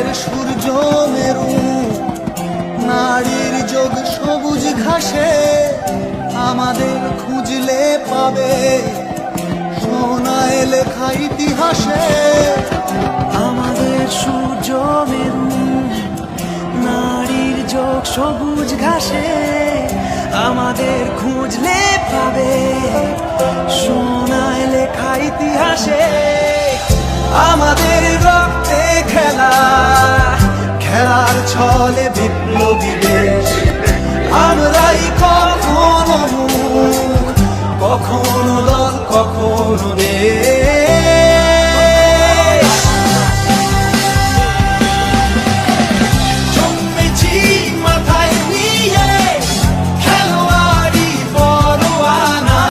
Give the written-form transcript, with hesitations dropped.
আমাদের সূর্য মেরু, নারীর যোগ সবুজ ঘাসে, আমাদের খুঁজলে পাবে সোনায় লেখা ইতিহাসে। আমাদের সূর্য মেরু, নারীর যোগ সবুজ ঘাসে, আমাদের খুঁজলে পাবে সোনায় লেখা ইতিহাসে। আমাদের রক্তে খেলা, খেলার ছলে বিপ্লবী দেশ, আমরাই কখনো মুখ, কখনো দল, কখনো দেশ।